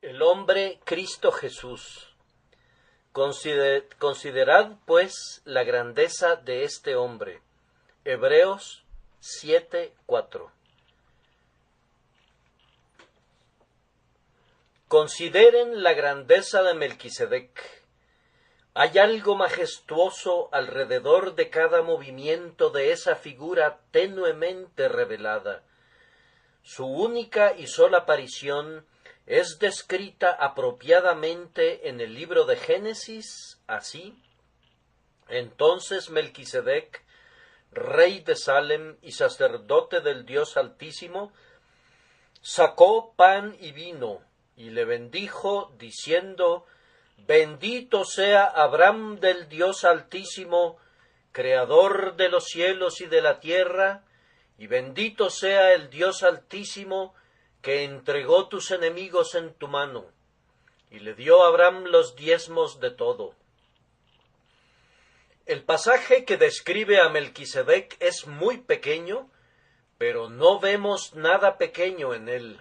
El hombre Cristo Jesús. Considerad, pues, la grandeza de este hombre. Hebreos 7:4. Consideren la grandeza de Melquisedec. Hay algo majestuoso alrededor de cada movimiento de esa figura tenuemente revelada. Su única y sola aparición es descrita apropiadamente en el libro de Génesis así: entonces Melquisedec, rey de Salem y sacerdote del Dios Altísimo, sacó pan y vino, y le bendijo, diciendo: bendito sea Abraham del Dios Altísimo, creador de los cielos y de la tierra, y bendito sea el Dios Altísimo, que entregó tus enemigos en tu mano. Y le dio a Abraham los diezmos de todo. El pasaje que describe a Melquisedec es muy pequeño, pero no vemos nada pequeño en él.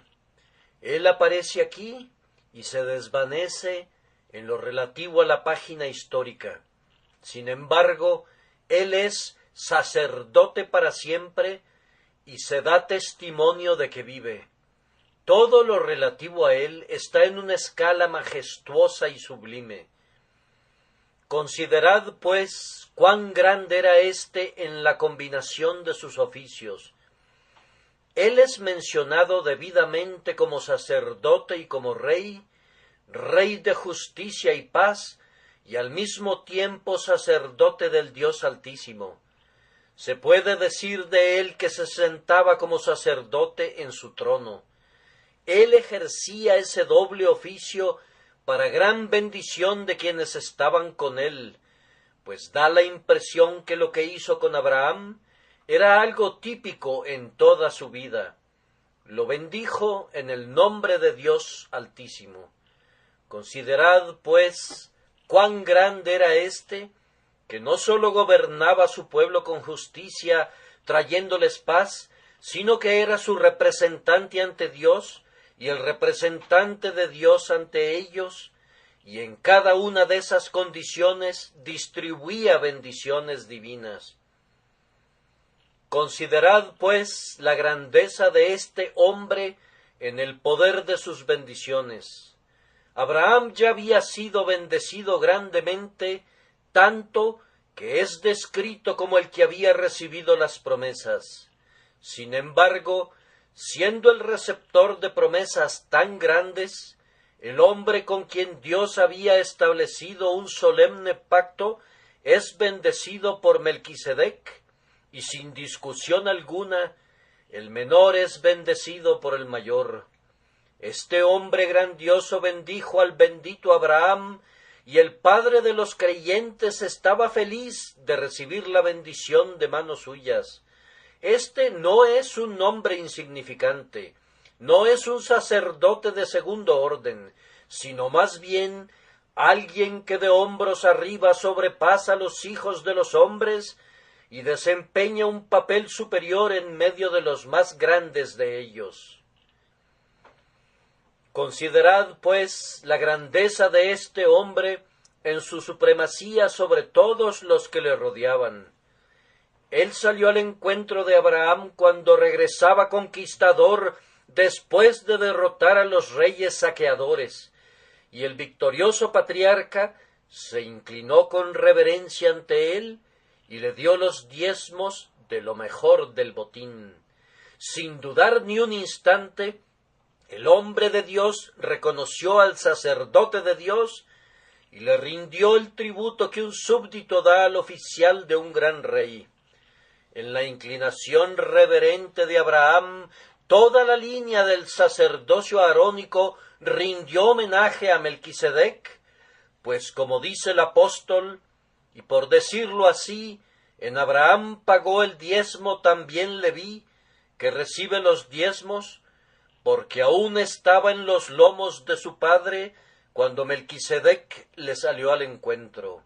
Él aparece aquí y se desvanece en lo relativo a la página histórica. Sin embargo, él es sacerdote para siempre y se da testimonio de que vive. Todo lo relativo a él está en una escala majestuosa y sublime. Considerad, pues, cuán grande era éste en la combinación de sus oficios. Él es mencionado debidamente como sacerdote y como rey, rey de justicia y paz, y al mismo tiempo sacerdote del Dios Altísimo. Se puede decir de él que se sentaba como sacerdote en su trono. Él ejercía ese doble oficio para gran bendición de quienes estaban con él, pues da la impresión que lo que hizo con Abraham era algo típico en toda su vida. Lo bendijo en el nombre de Dios Altísimo. Considerad, pues, cuán grande era éste, que no sólo gobernaba a su pueblo con justicia, trayéndoles paz, sino que era su representante ante Dios, y el representante de Dios ante ellos, y en cada una de esas condiciones distribuía bendiciones divinas. Considerad, pues, la grandeza de este hombre en el poder de sus bendiciones. Abraham ya había sido bendecido grandemente, tanto que es descrito como el que había recibido las promesas. Sin embargo, siendo el receptor de promesas tan grandes, el hombre con quien Dios había establecido un solemne pacto es bendecido por Melquisedec, y sin discusión alguna, el menor es bendecido por el mayor. Este hombre grandioso bendijo al bendito Abraham, y el padre de los creyentes estaba feliz de recibir la bendición de manos suyas. Este no es un hombre insignificante, no es un sacerdote de segundo orden, sino más bien alguien que de hombros arriba sobrepasa a los hijos de los hombres y desempeña un papel superior en medio de los más grandes de ellos. Considerad, pues, la grandeza de este hombre en su supremacía sobre todos los que le rodeaban. Él salió al encuentro de Abraham cuando regresaba conquistador después de derrotar a los reyes saqueadores, y el victorioso patriarca se inclinó con reverencia ante él y le dio los diezmos de lo mejor del botín. Sin dudar ni un instante, el hombre de Dios reconoció al sacerdote de Dios y le rindió el tributo que un súbdito da al oficial de un gran rey. En la inclinación reverente de Abraham, toda la línea del sacerdocio arónico rindió homenaje a Melquisedec, pues como dice el apóstol, y por decirlo así, en Abraham pagó el diezmo también Leví, que recibe los diezmos, porque aún estaba en los lomos de su padre cuando Melquisedec le salió al encuentro.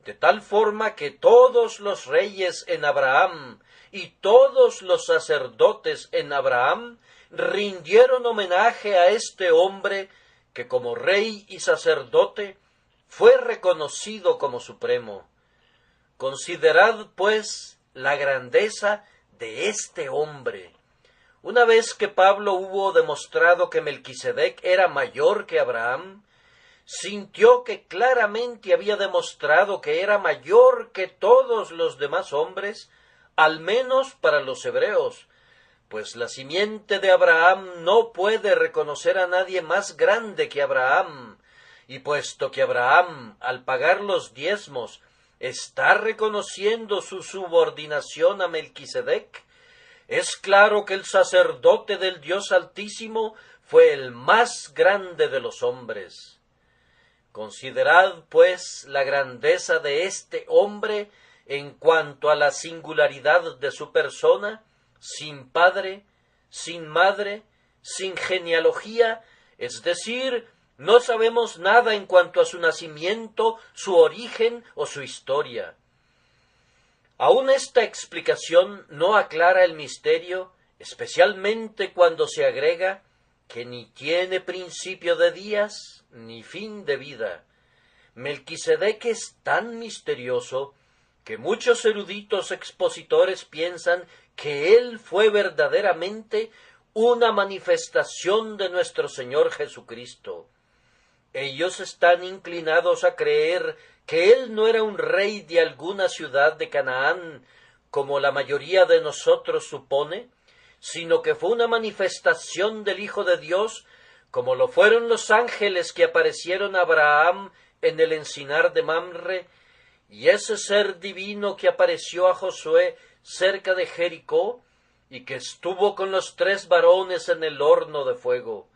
De tal forma que todos los reyes en Abraham y todos los sacerdotes en Abraham rindieron homenaje a este hombre que como rey y sacerdote fue reconocido como supremo. Considerad, pues, la grandeza de este hombre. Una vez que Pablo hubo demostrado que Melquisedec era mayor que Abraham, sintió que claramente había demostrado que era mayor que todos los demás hombres, al menos para los hebreos, pues la simiente de Abraham no puede reconocer a nadie más grande que Abraham, y puesto que Abraham, al pagar los diezmos, está reconociendo su subordinación a Melquisedec, es claro que el sacerdote del Dios Altísimo fue el más grande de los hombres. Considerad, pues, la grandeza de este hombre en cuanto a la singularidad de su persona, sin padre, sin madre, sin genealogía, es decir, no sabemos nada en cuanto a su nacimiento, su origen o su historia. Aún esta explicación no aclara el misterio, especialmente cuando se agrega que ni tiene principio de días ni fin de vida. Melquisedec es tan misterioso que muchos eruditos expositores piensan que él fue verdaderamente una manifestación de nuestro Señor Jesucristo. Ellos están inclinados a creer que él no era un rey de alguna ciudad de Canaán, como la mayoría de nosotros supone, sino que fue una manifestación del Hijo de Dios, como lo fueron los ángeles que aparecieron a Abraham en el encinar de Mamre, y ese ser divino que apareció a Josué cerca de Jericó, y que estuvo con los 3 varones en el horno de fuego.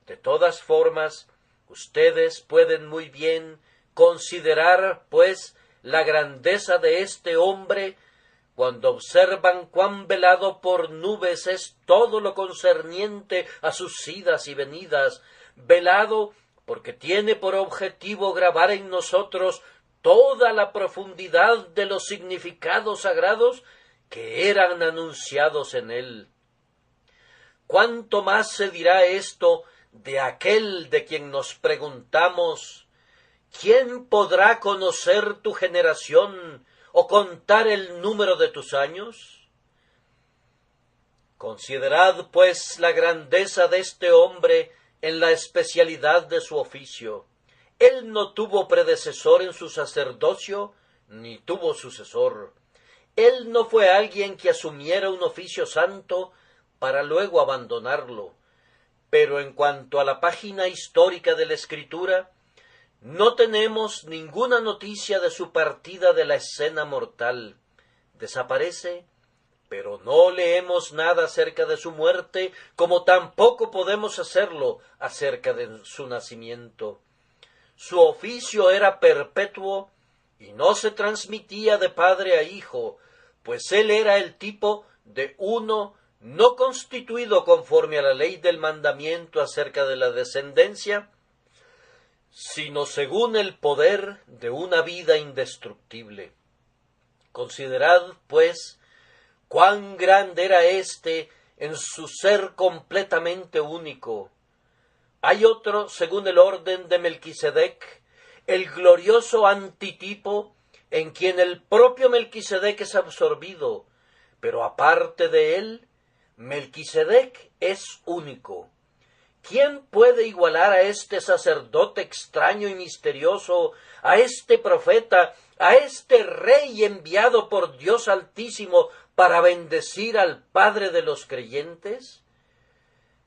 De todas formas, ustedes pueden muy bien considerar, pues, la grandeza de este hombre cuando observan cuán velado por nubes es todo lo concerniente a sus idas y venidas, velado porque tiene por objetivo grabar en nosotros toda la profundidad de los significados sagrados que eran anunciados en él. ¿Cuánto más se dirá esto de aquel de quien nos preguntamos: ¿quién podrá conocer tu generación o contar el número de tus años? Considerad, pues, la grandeza de este hombre en la especialidad de su oficio. Él no tuvo predecesor en su sacerdocio, ni tuvo sucesor. Él no fue alguien que asumiera un oficio santo para luego abandonarlo. Pero en cuanto a la página histórica de la Escritura, no tenemos ninguna noticia de su partida de la escena mortal. Desaparece, pero no leemos nada acerca de su muerte, como tampoco podemos hacerlo acerca de su nacimiento. Su oficio era perpetuo y no se transmitía de padre a hijo, pues él era el tipo de uno no constituido conforme a la ley del mandamiento acerca de la descendencia, sino según el poder de una vida indestructible. Considerad, pues, cuán grande era éste en su ser completamente único. Hay otro, según el orden de Melquisedec, el glorioso antitipo, en quien el propio Melquisedec es absorbido, pero aparte de él, Melquisedec es único. ¿Quién puede igualar a este sacerdote extraño y misterioso, a este profeta, a este rey enviado por Dios Altísimo para bendecir al Padre de los creyentes?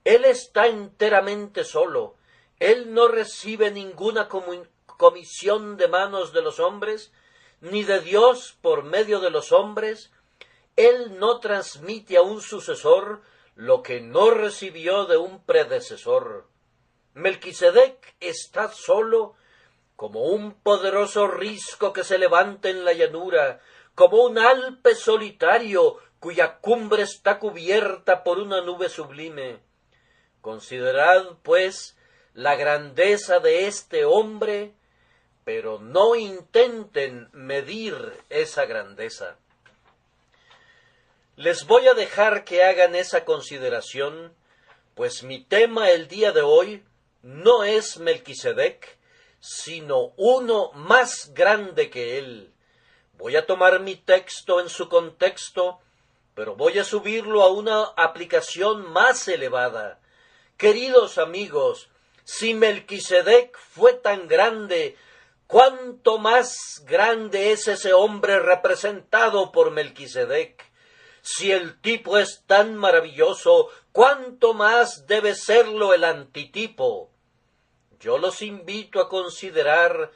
Él está enteramente solo. Él no recibe ninguna comisión de manos de los hombres, ni de Dios por medio de los hombres. Él no transmite a un sucesor lo que no recibió de un predecesor. Melquisedec está solo, como un poderoso risco que se levanta en la llanura, como un Alpe solitario cuya cumbre está cubierta por una nube sublime. Considerad, pues, la grandeza de este hombre, pero no intenten medir esa grandeza. Les voy a dejar que hagan esa consideración, pues mi tema el día de hoy no es Melquisedec, sino uno más grande que él. Voy a tomar mi texto en su contexto, pero voy a subirlo a una aplicación más elevada. Queridos amigos, si Melquisedec fue tan grande, ¿cuánto más grande es ese hombre representado por Melquisedec? Si el tipo es tan maravilloso, ¿cuánto más debe serlo el antitipo? Yo los invito a considerar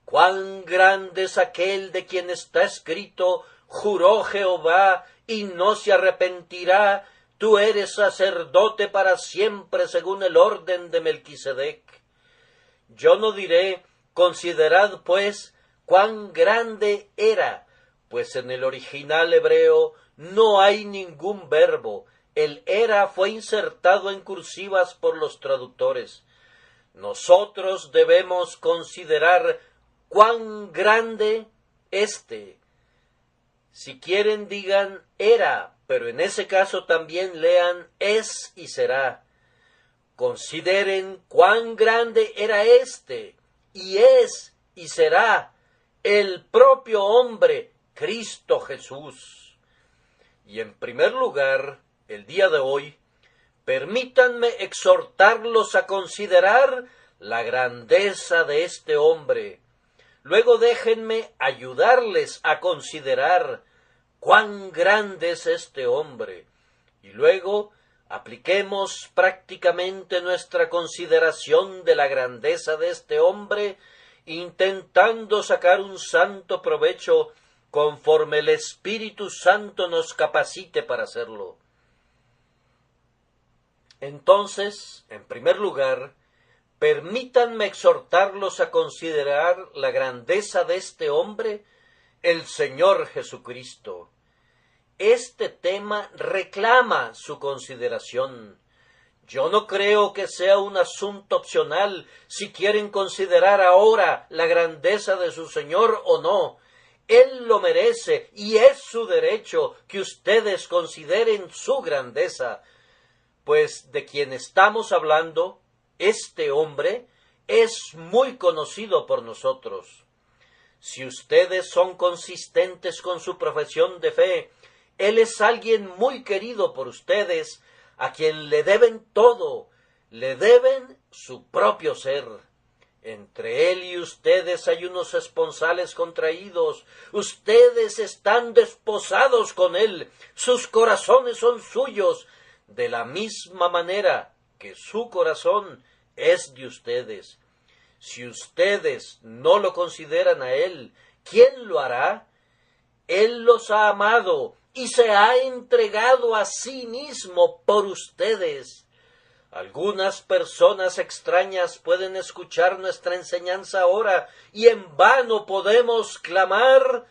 cuán grande es aquel de quien está escrito: juró Jehová y no se arrepentirá, tú eres sacerdote para siempre según el orden de Melquisedec. Yo no diré: considerad pues cuán grande era, pues en el original hebreo no hay ningún verbo. El era fue insertado en cursivas por los traductores. Nosotros debemos considerar cuán grande Si quieren digan era, pero en ese caso también lean es y será. Consideren cuán grande era y es y será el propio hombre, Cristo Jesús. Y en primer lugar, el día de hoy, permítanme exhortarlos a considerar la grandeza de este hombre. Luego déjenme ayudarles a considerar cuán grande es este hombre. Y luego apliquemos prácticamente nuestra consideración de la grandeza de este hombre, intentando sacar un santo provecho conforme el Espíritu Santo nos capacite para hacerlo. Entonces, en primer lugar, permítanme exhortarlos a considerar la grandeza de este hombre, el Señor Jesucristo. Este tema reclama su consideración. Yo no creo que sea un asunto opcional si quieren considerar ahora la grandeza de su Señor o no. Él lo merece y es su derecho que ustedes consideren su grandeza. Pues de quien estamos hablando, este hombre, es muy conocido por nosotros. Si ustedes son consistentes con su profesión de fe, él es alguien muy querido por ustedes, a quien le deben todo, le deben su propio ser. Entre él y ustedes hay unos esponsales contraídos, ustedes están desposados con él, sus corazones son suyos, de la misma manera que su corazón es de ustedes. Si ustedes no lo consideran a él, ¿quién lo hará? Él los ha amado y se ha entregado a sí mismo por ustedes. Algunas personas extrañas pueden escuchar nuestra enseñanza ahora y en vano podemos clamar: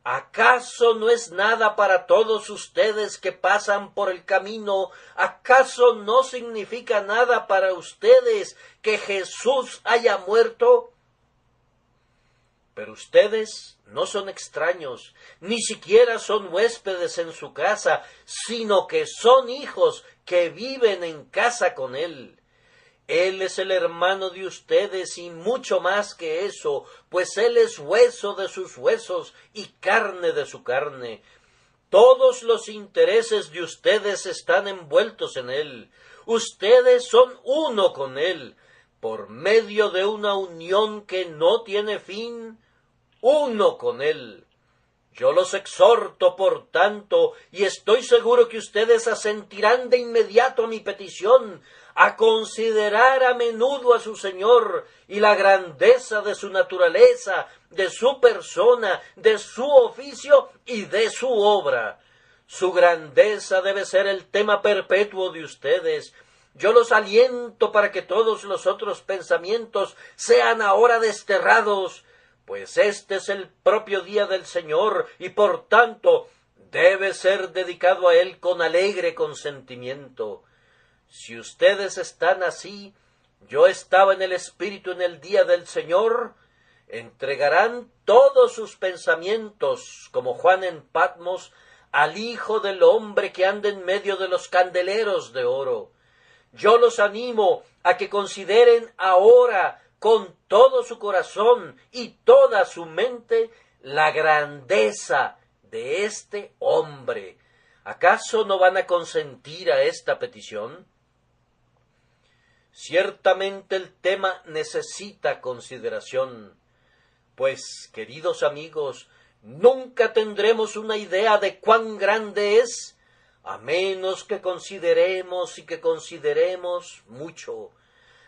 ¿acaso no es nada para todos ustedes que pasan por el camino? ¿Acaso no significa nada para ustedes que Jesús haya muerto? Pero ustedes no son extraños, ni siquiera son huéspedes en su casa, sino que son hijos que viven en casa con él. Él es el hermano de ustedes y mucho más que eso, pues él es hueso de sus huesos y carne de su carne. Todos los intereses de ustedes están envueltos en él. Ustedes son uno con él, por medio de una unión que no tiene fin, uno con él. Yo los exhorto, por tanto, y estoy seguro que ustedes asentirán de inmediato a mi petición, a considerar a menudo a su Señor y la grandeza de su naturaleza, de su persona, de su oficio y de su obra. Su grandeza debe ser el tema perpetuo de ustedes. Yo los aliento para que todos los otros pensamientos sean ahora desterrados, pues este es el propio día del Señor y por tanto debe ser dedicado a él con alegre consentimiento. Si ustedes están así, yo estaba en el Espíritu en el día del Señor, entregarán todos sus pensamientos, como Juan en Patmos, al Hijo del Hombre que anda en medio de los candeleros de oro. yo los animo a que consideren ahora con todo su corazón y toda su mente la grandeza de este hombre. ¿Acaso no van a consentir a esta petición? Ciertamente el tema necesita consideración, pues, queridos amigos, nunca tendremos una idea de cuán grande es, a menos que consideremos y que consideremos mucho.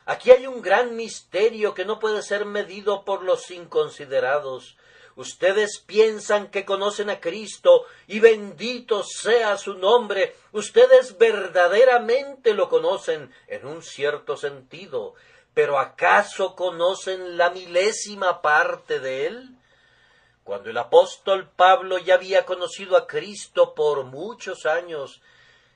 Aquí hay un gran misterio que no puede ser medido por los inconsiderados. Ustedes piensan que conocen a Cristo, y bendito sea su nombre. Ustedes verdaderamente lo conocen en un cierto sentido, pero ¿acaso conocen la milésima parte de él? Cuando el apóstol Pablo ya había conocido a Cristo por muchos años,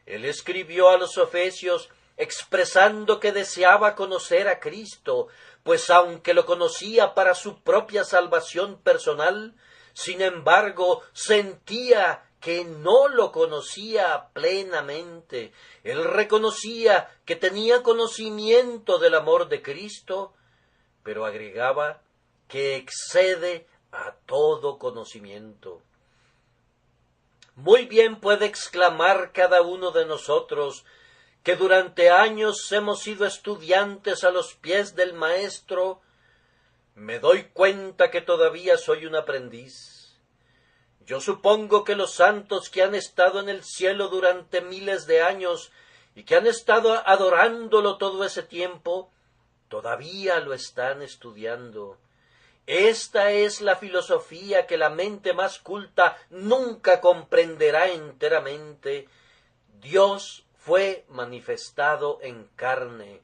él escribió a los Efesios expresando que deseaba conocer a Cristo, pues aunque lo conocía para su propia salvación personal, sin embargo sentía que no lo conocía plenamente. Él reconocía que tenía conocimiento del amor de Cristo, pero agregaba que excede a todo conocimiento. Muy bien puede exclamar cada uno de nosotros que durante años hemos sido estudiantes a los pies del Maestro: me doy cuenta que todavía soy un aprendiz. Yo supongo que los santos que han estado en el cielo durante miles de años y que han estado adorándolo todo ese tiempo, todavía lo están estudiando. Esta es la filosofía que la mente más culta nunca comprenderá enteramente. Dios fue manifestado en carne.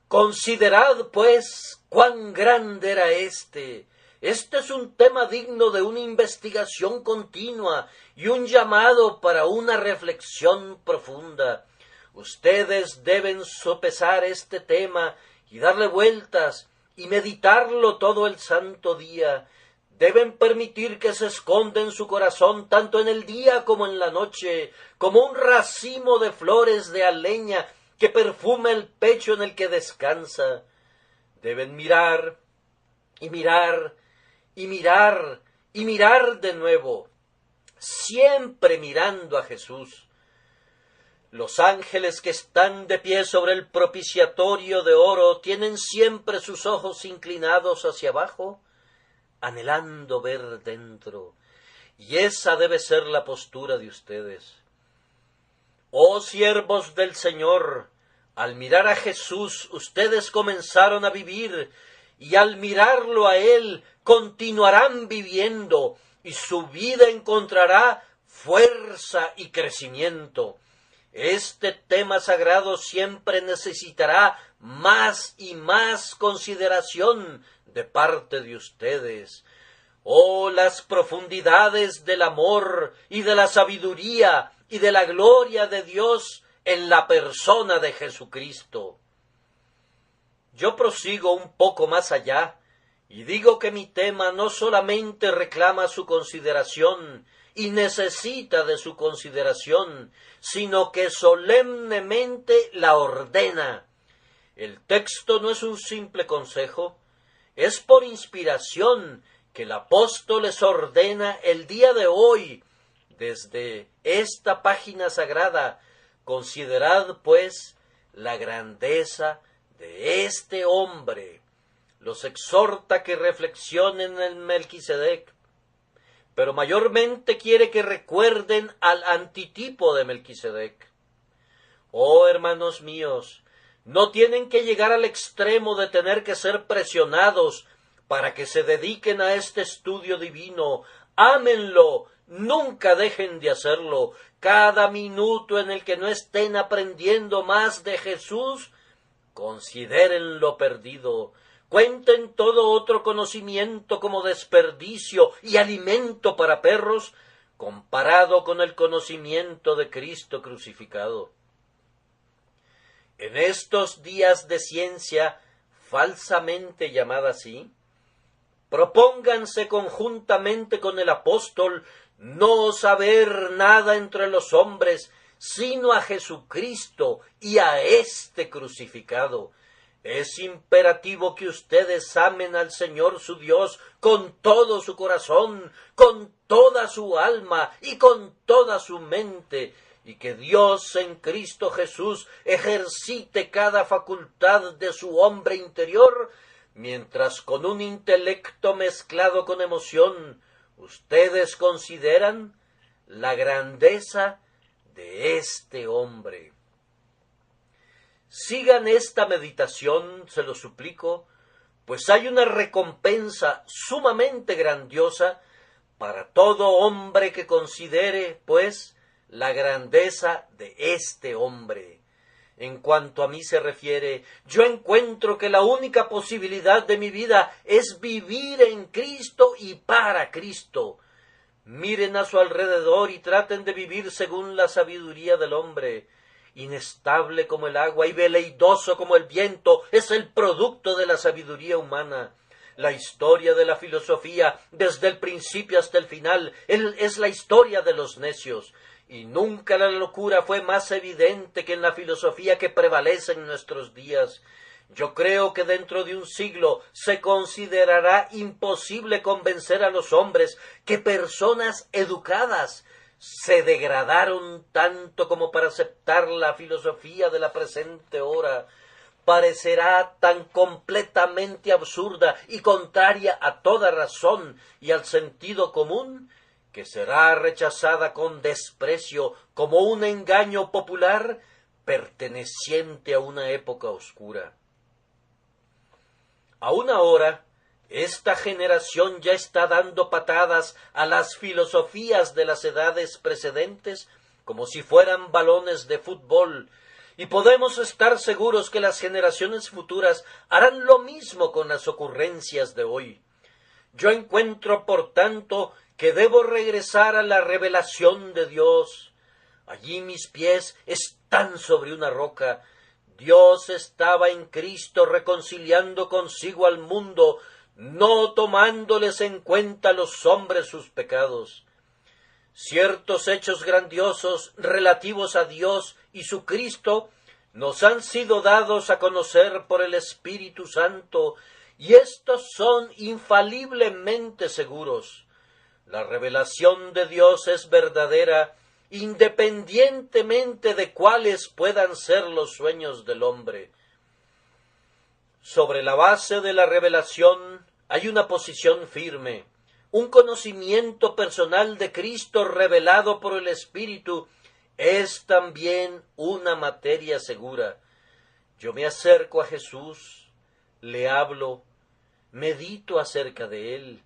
Considerad, pues, cuán grande era éste. Este es un tema digno de una investigación continua y un llamado para una reflexión profunda. Ustedes deben sopesar este tema y darle vueltas y meditarlo todo el santo día. Deben permitir que se esconda en su corazón, tanto en el día como en la noche, como un racimo de flores de aleña que perfuma el pecho en el que descansa. Deben mirar y mirar y mirar y mirar de nuevo, siempre mirando a Jesús. Los ángeles que están de pie sobre el propiciatorio de oro tienen siempre sus ojos inclinados hacia abajo, anhelando ver dentro, y esa debe ser la postura de ustedes. Oh siervos del Señor, al mirar a Jesús ustedes comenzaron a vivir, y al mirarlo a Él continuarán viviendo, y su vida encontrará fuerza y crecimiento. Este tema sagrado siempre necesitará más y más consideración de parte de ustedes. Oh, las profundidades del amor y de la sabiduría y de la gloria de Dios en la persona de Jesucristo. Yo prosigo un poco más allá y digo que mi tema no solamente reclama su consideración y necesita de su consideración, sino que solemnemente la ordena. El texto no es un simple consejo, es por inspiración que el apóstol les ordena el día de hoy, desde esta página sagrada: considerad, pues, la grandeza de este hombre. Los exhorta que reflexionen en Melquisedec, pero mayormente quiere que recuerden al antitipo de Melquisedec. Oh, hermanos míos, no tienen que llegar al extremo de tener que ser presionados para que se dediquen a este estudio divino. Ámenlo, nunca dejen de hacerlo. Cada minuto en el que no estén aprendiendo más de Jesús, considérenlo perdido. Cuenten todo otro conocimiento como desperdicio y alimento para perros, comparado con el conocimiento de Cristo crucificado. En estos días de ciencia, falsamente llamada así, propónganse conjuntamente con el apóstol no saber nada entre los hombres, sino a Jesucristo y a éste crucificado. Es imperativo que ustedes amen al Señor su Dios con todo su corazón, con toda su alma y con toda su mente, y que Dios en Cristo Jesús ejercite cada facultad de su hombre interior, mientras con un intelecto mezclado con emoción ustedes consideran la grandeza de este hombre. Sigan esta meditación, se lo suplico, pues hay una recompensa sumamente grandiosa para todo hombre que considere, pues, la grandeza de este hombre. En cuanto a mí se refiere, yo encuentro que la única posibilidad de mi vida es vivir en Cristo y para Cristo. Miren a su alrededor y traten de vivir según la sabiduría del hombre. Inestable como el agua y veleidoso como el viento, es el producto de la sabiduría humana. La historia de la filosofía, desde el principio hasta el final, es la historia de los necios. Y nunca la locura fue más evidente que en la filosofía que prevalece en nuestros días. Yo creo que dentro de un siglo se considerará imposible convencer a los hombres que personas educadas se degradaron tanto como para aceptar la filosofía de la presente hora. Parecerá tan completamente absurda y contraria a toda razón y al sentido común, que será rechazada con desprecio como un engaño popular perteneciente a una época oscura. Aún ahora, esta generación ya está dando patadas a las filosofías de las edades precedentes como si fueran balones de fútbol, y podemos estar seguros que las generaciones futuras harán lo mismo con las ocurrencias de hoy. Yo encuentro, por tanto, que debo regresar a la revelación de Dios. Allí mis pies están sobre una roca. Dios estaba en Cristo reconciliando consigo al mundo, no tomándoles en cuenta los hombres sus pecados. Ciertos hechos grandiosos relativos a Dios y su Cristo nos han sido dados a conocer por el Espíritu Santo, y estos son infaliblemente seguros. La revelación de Dios es verdadera, independientemente de cuáles puedan ser los sueños del hombre. Sobre la base de la revelación hay una posición firme, un conocimiento personal de Cristo revelado por el Espíritu es también una materia segura. Yo me acerco a Jesús, le hablo, medito acerca de Él,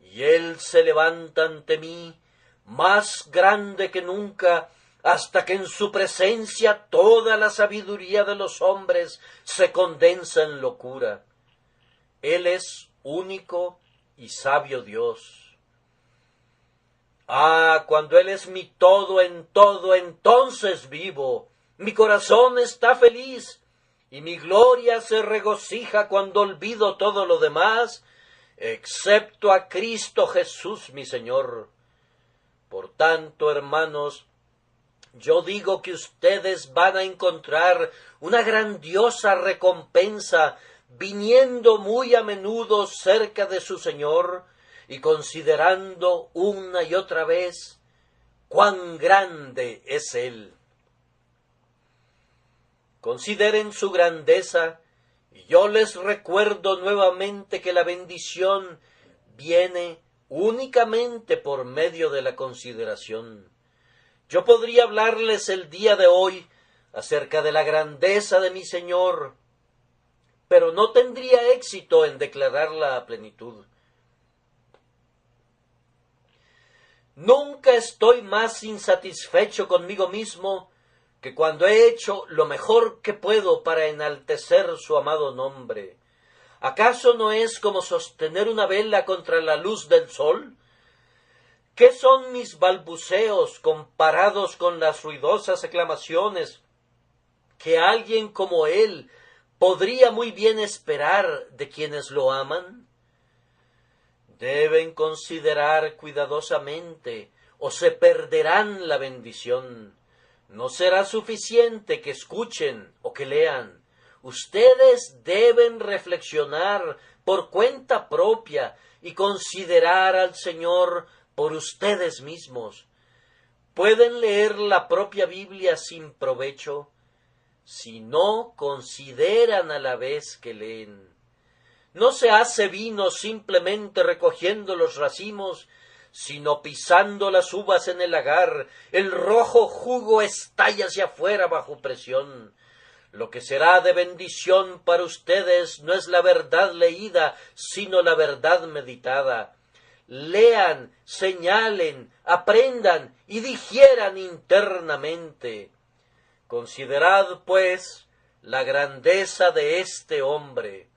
y Él se levanta ante mí, más grande que nunca, hasta que en su presencia toda la sabiduría de los hombres se condensa en locura. Él es único y sabio Dios. Ah, cuando Él es mi todo en todo, entonces vivo. Mi corazón está feliz, y mi gloria se regocija cuando olvido todo lo demás, excepto a Cristo Jesús mi Señor. Por tanto, hermanos, yo digo que ustedes van a encontrar una grandiosa recompensa viniendo muy a menudo cerca de su Señor y considerando una y otra vez cuán grande es Él. Consideren su grandeza, y yo les recuerdo nuevamente que la bendición viene únicamente por medio de la consideración. Yo podría hablarles el día de hoy acerca de la grandeza de mi Señor, pero no tendría éxito en declararla a plenitud. Nunca estoy más insatisfecho conmigo mismo que cuando he hecho lo mejor que puedo para enaltecer su amado nombre. ¿Acaso no es como sostener una vela contra la luz del sol? ¿Qué son mis balbuceos comparados con las ruidosas aclamaciones que alguien como él podría muy bien esperar de quienes lo aman? Deben considerar cuidadosamente o se perderán la bendición. No será suficiente que escuchen o que lean. Ustedes deben reflexionar por cuenta propia y considerar al Señor por ustedes mismos. Pueden leer la propia Biblia sin provecho si no consideran a la vez que leen. No se hace vino simplemente recogiendo los racimos, sino pisando las uvas en el lagar. El rojo jugo estalla hacia afuera bajo presión. Lo que será de bendición para ustedes no es la verdad leída, sino la verdad meditada. Lean, señalen, aprendan y digieran internamente. Considerad, pues, la grandeza de este hombre.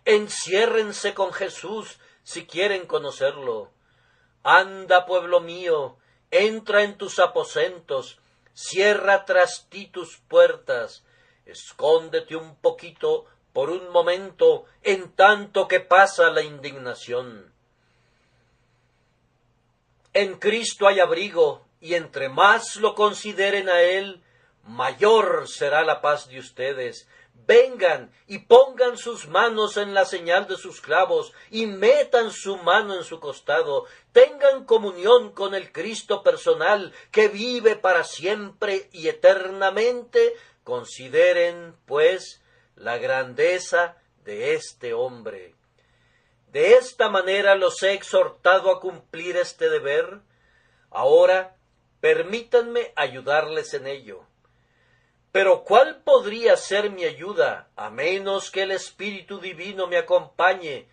Enciérrense con Jesús si quieren conocerlo. Anda, pueblo mío, entra en tus aposentos, cierra tras ti tus puertas, escóndete un poquito por un momento en tanto que pasa la indignación. En Cristo hay abrigo, y entre más lo consideren a Él, mayor será la paz de ustedes. Vengan y pongan sus manos en la señal de sus clavos y metan su mano en su costado. Tengan comunión con el Cristo personal que vive para siempre y eternamente. Consideren, pues, la grandeza de este hombre. De esta manera los he exhortado a cumplir este deber. Ahora, permítanme ayudarles en ello. Pero ¿cuál podría ser mi ayuda, a menos que el Espíritu Divino me acompañe,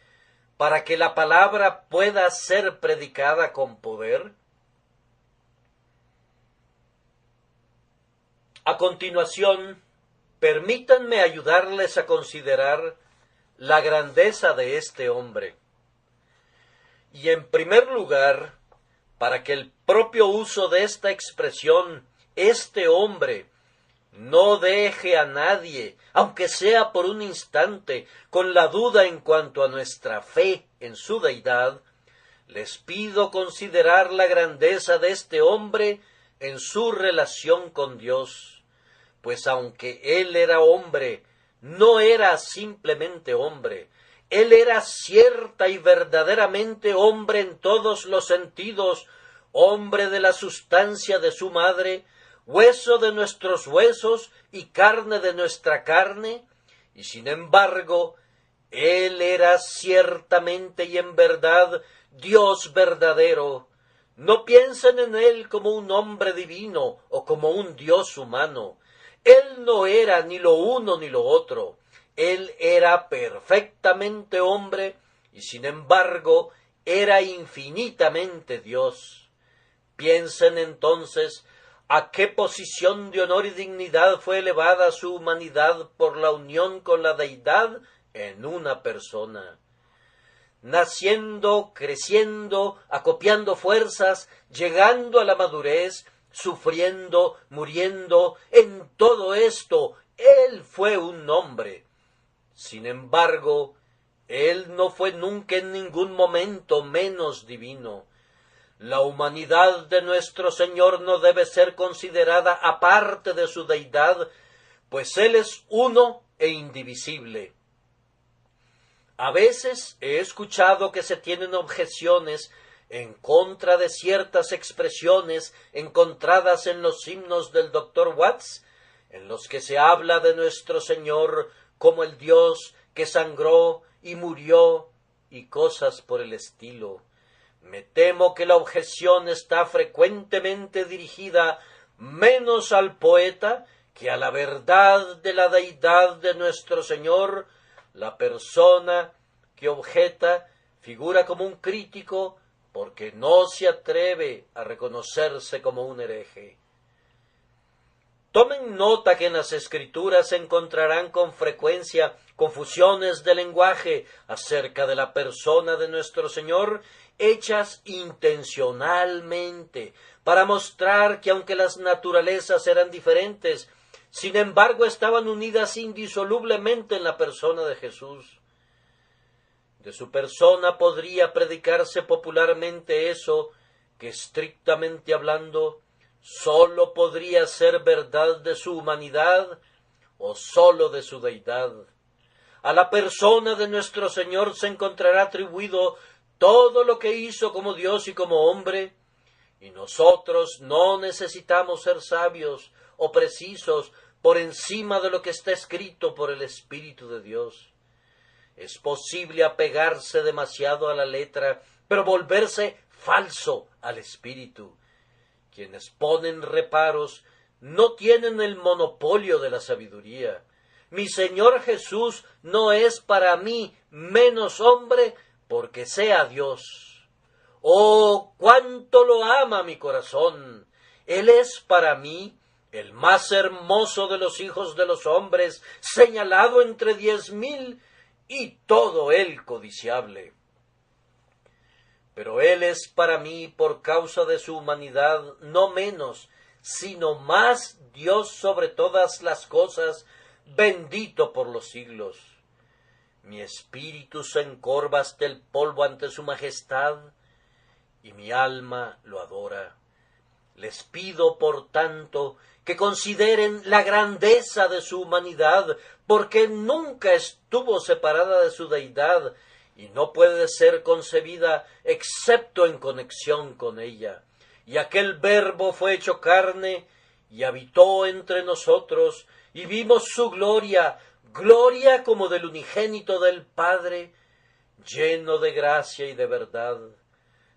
para que la palabra pueda ser predicada con poder? A continuación, permítanme ayudarles a considerar la grandeza de este hombre. Y en primer lugar, para que el propio uso de esta expresión, este hombre, no deje a nadie, aunque sea por un instante, con la duda en cuanto a nuestra fe en su deidad, les pido considerar la grandeza de este hombre en su relación con Dios, pues aunque él era hombre, no era simplemente hombre, él era cierta y verdaderamente hombre en todos los sentidos, hombre de la sustancia de su madre, hueso de nuestros huesos y carne de nuestra carne, y sin embargo, él era ciertamente y en verdad Dios verdadero. No piensen en él como un hombre divino o como un Dios humano. Él no era ni lo uno ni lo otro. Él era perfectamente hombre y sin embargo era infinitamente Dios. Piensen entonces a qué posición de honor y dignidad fue elevada su humanidad por la unión con la deidad en una persona. Naciendo, creciendo, acopiando fuerzas, llegando a la madurez, sufriendo, muriendo, en todo esto, él fue un hombre. Sin embargo, él no fue nunca en ningún momento menos divino. La humanidad de nuestro Señor no debe ser considerada aparte de su deidad, pues Él es uno e indivisible. A veces he escuchado que se tienen objeciones en contra de ciertas expresiones encontradas en los himnos del Dr. Watts, en los que se habla de nuestro Señor como el Dios que sangró y murió y cosas por el estilo. Me temo que la objeción está frecuentemente dirigida menos al poeta que a la verdad de la deidad de nuestro Señor. La persona que objeta figura como un crítico porque no se atreve a reconocerse como un hereje. Tomen nota que en las Escrituras se encontrarán con frecuencia confusiones de lenguaje acerca de la persona de nuestro Señor, hechas intencionalmente, para mostrar que aunque las naturalezas eran diferentes, sin embargo estaban unidas indisolublemente en la persona de Jesús. De su persona podría predicarse popularmente eso, que estrictamente hablando, sólo podría ser verdad de su humanidad o sólo de su deidad. A la persona de nuestro Señor se encontrará atribuido todo lo que hizo como Dios y como hombre, y nosotros no necesitamos ser sabios o precisos por encima de lo que está escrito por el Espíritu de Dios. Es posible apegarse demasiado a la letra, pero volverse falso al Espíritu. Quienes ponen reparos no tienen el monopolio de la sabiduría. Mi Señor Jesús no es para mí menos hombre porque sea Dios. ¡Oh, cuánto lo ama mi corazón! Él es para mí el más hermoso de los hijos de los hombres, señalado entre 10,000, y todo él codiciable. Pero él es para mí, por causa de su humanidad, no menos, sino más Dios sobre todas las cosas, bendito por los siglos. Mi espíritu se encorva hasta el polvo ante su majestad, y mi alma lo adora. Les pido, por tanto, que consideren la grandeza de su humanidad, porque nunca estuvo separada de su deidad, y no puede ser concebida excepto en conexión con ella. Y aquel Verbo fue hecho carne, y habitó entre nosotros, y vimos su gloria, gloria como del unigénito del Padre, lleno de gracia y de verdad.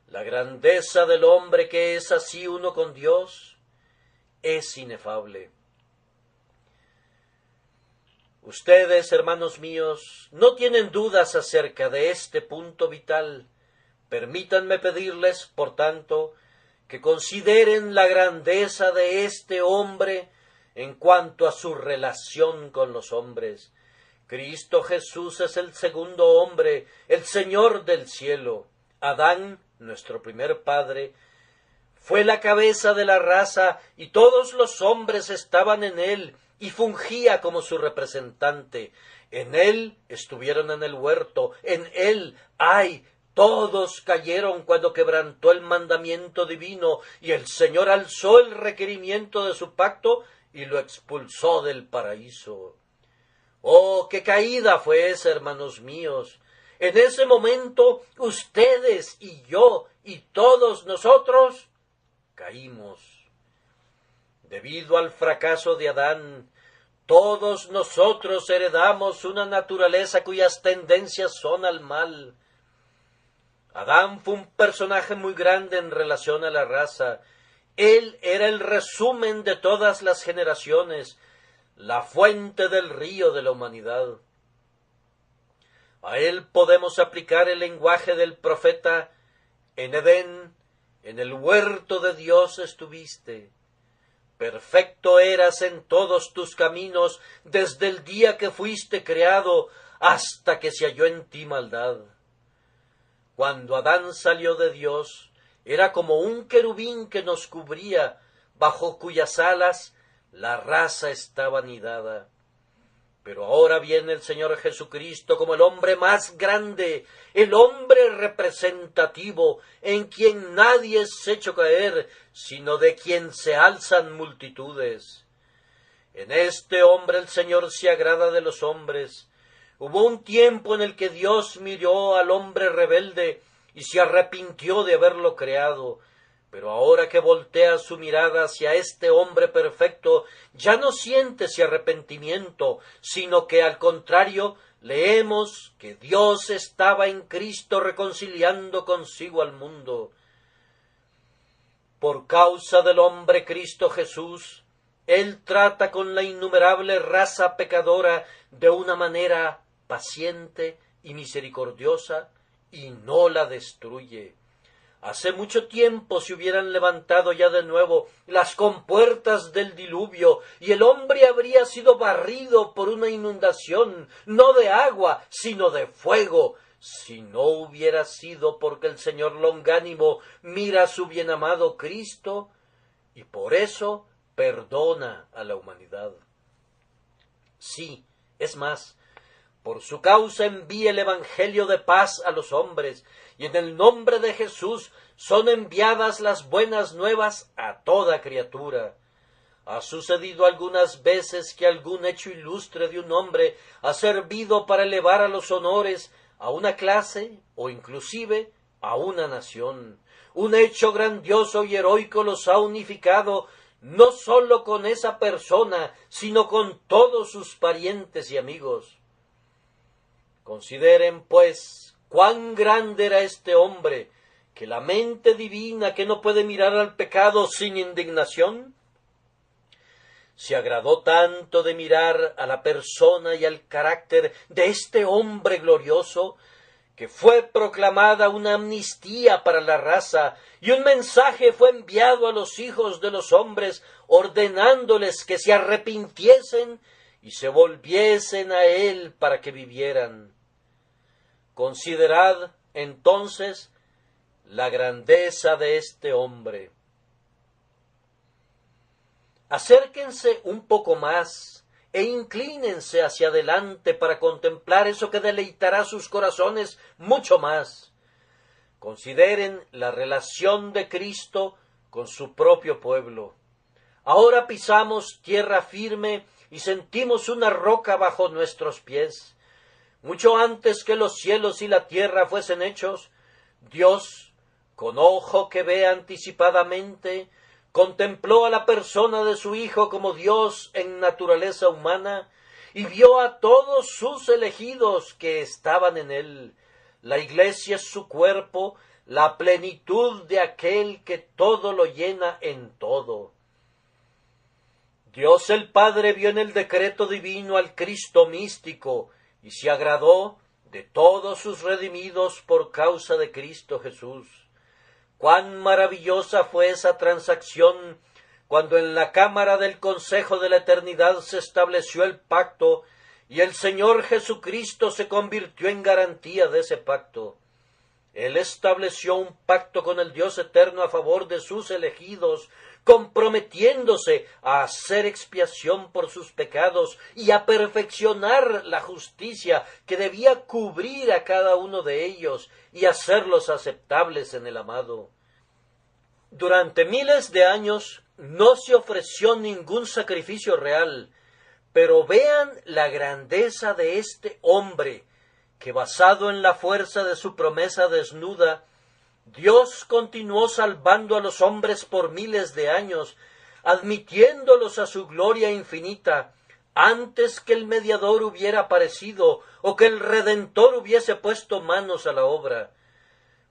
La grandeza del hombre que es así uno con Dios es inefable. Ustedes, hermanos míos, no tienen dudas acerca de este punto vital. Permítanme pedirles, por tanto, que consideren la grandeza de este hombre en cuanto a su relación con los hombres. Cristo Jesús es el segundo hombre, el Señor del cielo. Adán, nuestro primer padre, fue la cabeza de la raza y todos los hombres estaban en él y fungía como su representante. En él estuvieron en el huerto, en él todos cayeron cuando quebrantó el mandamiento divino, y el Señor alzó el requerimiento de su pacto y lo expulsó del paraíso. ¡Oh, qué caída fue esa, hermanos míos! En ese momento, ustedes y yo y todos nosotros caímos. Debido al fracaso de Adán, todos nosotros heredamos una naturaleza cuyas tendencias son al mal. Adán fue un personaje muy grande en relación a la raza. Él era el resumen de todas las generaciones, la fuente del río de la humanidad. A él podemos aplicar el lenguaje del profeta: en Edén, en el huerto de Dios estuviste. Perfecto eras en todos tus caminos desde el día que fuiste creado hasta que se halló en ti maldad. Cuando Adán salió de Dios, era como un querubín que nos cubría, bajo cuyas alas la raza estaba anidada. Pero ahora viene el Señor Jesucristo como el hombre más grande, el hombre representativo, en quien nadie es hecho caer, sino de quien se alzan multitudes. En este hombre el Señor se agrada de los hombres. Hubo un tiempo en el que Dios miró al hombre rebelde y se arrepintió de haberlo creado. Pero ahora que voltea su mirada hacia este hombre perfecto, ya no siente ese arrepentimiento, sino que al contrario leemos que Dios estaba en Cristo reconciliando consigo al mundo. Por causa del hombre Cristo Jesús, Él trata con la innumerable raza pecadora de una manera paciente y misericordiosa, y no la destruye. Hace mucho tiempo se hubieran levantado ya de nuevo las compuertas del diluvio, y el hombre habría sido barrido por una inundación, no de agua, sino de fuego, si no hubiera sido porque el Señor longánimo mira a su bienamado Cristo, y por eso perdona a la humanidad. Sí, es más, por su causa envía el evangelio de paz a los hombres, y en el nombre de Jesús son enviadas las buenas nuevas a toda criatura. Ha sucedido algunas veces que algún hecho ilustre de un hombre ha servido para elevar a los honores a una clase o inclusive a una nación. Un hecho grandioso y heroico los ha unificado no sólo con esa persona, sino con todos sus parientes y amigos. Consideren, pues, cuán grande era este hombre, que la mente divina que no puede mirar al pecado sin indignación, se agradó tanto de mirar a la persona y al carácter de este hombre glorioso, que fue proclamada una amnistía para la raza, y un mensaje fue enviado a los hijos de los hombres, ordenándoles que se arrepintiesen y se volviesen a él para que vivieran. Considerad, entonces, la grandeza de este hombre. Acérquense un poco más e inclínense hacia adelante para contemplar eso que deleitará sus corazones mucho más. Consideren la relación de Cristo con su propio pueblo. Ahora pisamos tierra firme y sentimos una roca bajo nuestros pies. Mucho antes que los cielos y la tierra fuesen hechos, Dios, con ojo que ve anticipadamente, contempló a la persona de su Hijo como Dios en naturaleza humana, y vio a todos sus elegidos que estaban en él. La Iglesia es su cuerpo, la plenitud de aquel que todo lo llena en todo. Dios el Padre vio en el decreto divino al Cristo místico, y se agradó de todos sus redimidos por causa de Cristo Jesús. Cuán maravillosa fue esa transacción cuando en la cámara del Consejo de la Eternidad se estableció el pacto y el Señor Jesucristo se convirtió en garantía de ese pacto. Él estableció un pacto con el Dios eterno a favor de sus elegidos, comprometiéndose a hacer expiación por sus pecados y a perfeccionar la justicia que debía cubrir a cada uno de ellos y hacerlos aceptables en el amado. Durante miles de años no se ofreció ningún sacrificio real, pero vean la grandeza de este hombre, que basado en la fuerza de su promesa desnuda, Dios continuó salvando a los hombres por miles de años, admitiéndolos a su gloria infinita, antes que el mediador hubiera aparecido o que el Redentor hubiese puesto manos a la obra.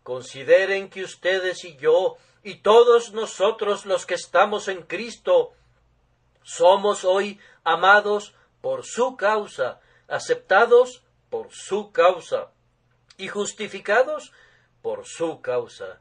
Consideren que ustedes y yo, y todos nosotros los que estamos en Cristo, somos hoy amados por su causa, aceptados por su causa y justificados por su causa.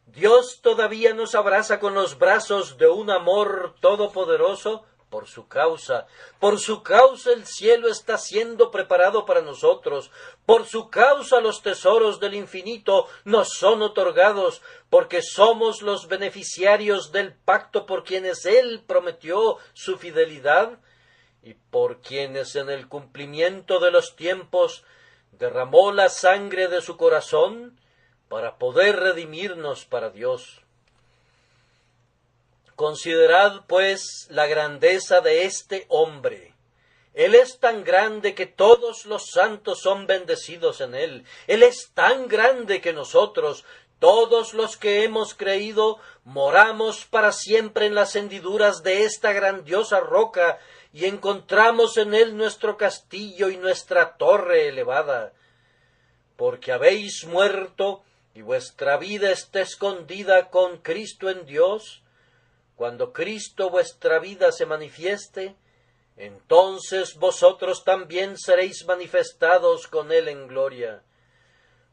Dios todavía nos abraza con los brazos de un amor todopoderoso por su causa. Por su causa el cielo está siendo preparado para nosotros. Por su causa los tesoros del infinito nos son otorgados, porque somos los beneficiarios del pacto por quienes Él prometió su fidelidad y por quienes en el cumplimiento de los tiempos derramó la sangre de su corazón para poder redimirnos para Dios. Considerad, pues, la grandeza de este hombre. Él es tan grande que todos los santos son bendecidos en él. Él es tan grande que nosotros, todos los que hemos creído, moramos para siempre en las hendiduras de esta grandiosa roca y encontramos en él nuestro castillo y nuestra torre elevada. Porque habéis muerto y vuestra vida está escondida con Cristo en Dios. Cuando Cristo vuestra vida se manifieste, entonces vosotros también seréis manifestados con Él en gloria.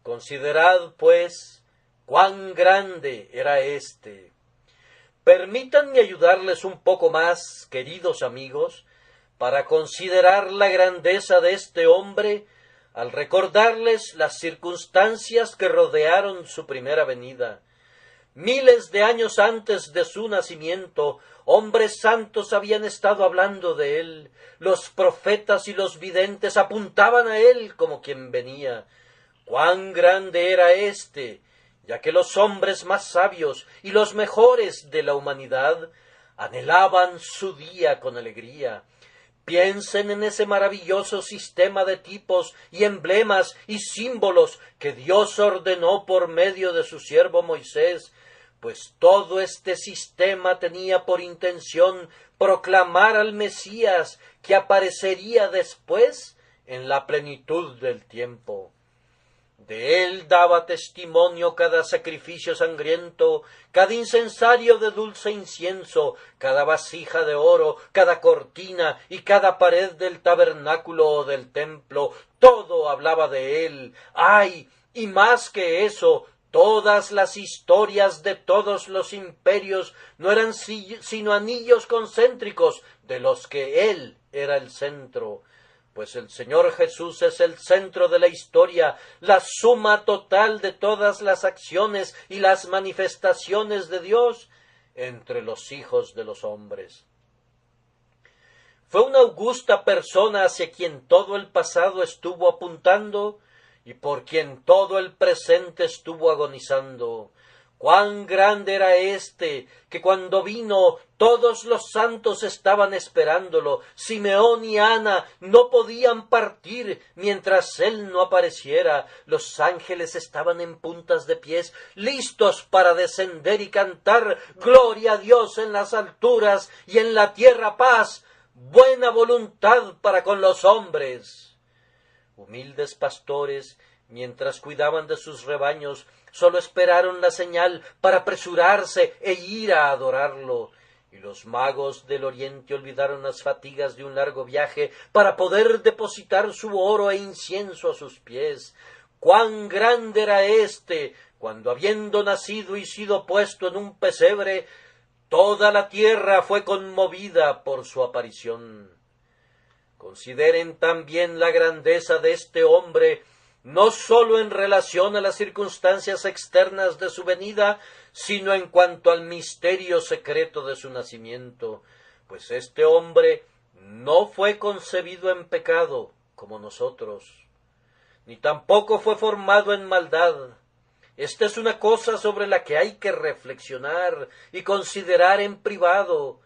Considerad, pues, cuán grande era éste. Permítanme ayudarles un poco más, queridos amigos, para considerar la grandeza de este hombre, al recordarles las circunstancias que rodearon su primera venida. Miles de años antes de su nacimiento, hombres santos habían estado hablando de él. Los profetas y los videntes apuntaban a él como quien venía. Cuán grande era éste, ya que los hombres más sabios y los mejores de la humanidad anhelaban su día con alegría. Piensen en ese maravilloso sistema de tipos y emblemas y símbolos que Dios ordenó por medio de su siervo Moisés, pues todo este sistema tenía por intención proclamar al Mesías que aparecería después en la plenitud del tiempo. De él daba testimonio cada sacrificio sangriento, cada incensario de dulce incienso, cada vasija de oro, cada cortina y cada pared del tabernáculo o del templo. Todo hablaba de él. ¡Ay! Y más que eso, todas las historias de todos los imperios no eran sino anillos concéntricos de los que él era el centro. Pues el Señor Jesús es el centro de la historia, la suma total de todas las acciones y las manifestaciones de Dios entre los hijos de los hombres. Fue una augusta persona hacia quien todo el pasado estuvo apuntando y por quien todo el presente estuvo agonizando. Cuán grande era éste, que cuando vino todos los santos estaban esperándolo. Simeón y Ana no podían partir mientras él no apareciera. Los ángeles estaban en puntas de pies, listos para descender y cantar: gloria a Dios en las alturas y en la tierra paz, buena voluntad para con los hombres. Humildes pastores, mientras cuidaban de sus rebaños, sólo esperaron la señal para apresurarse e ir a adorarlo. Y los magos del oriente olvidaron las fatigas de un largo viaje para poder depositar su oro e incienso a sus pies. Cuán grande era éste, cuando habiendo nacido y sido puesto en un pesebre, toda la tierra fue conmovida por su aparición. Consideren también la grandeza de este hombre, no sólo en relación a las circunstancias externas de su venida, sino en cuanto al misterio secreto de su nacimiento, pues este hombre no fue concebido en pecado, como nosotros, ni tampoco fue formado en maldad. Esta es una cosa sobre la que hay que reflexionar y considerar en privado,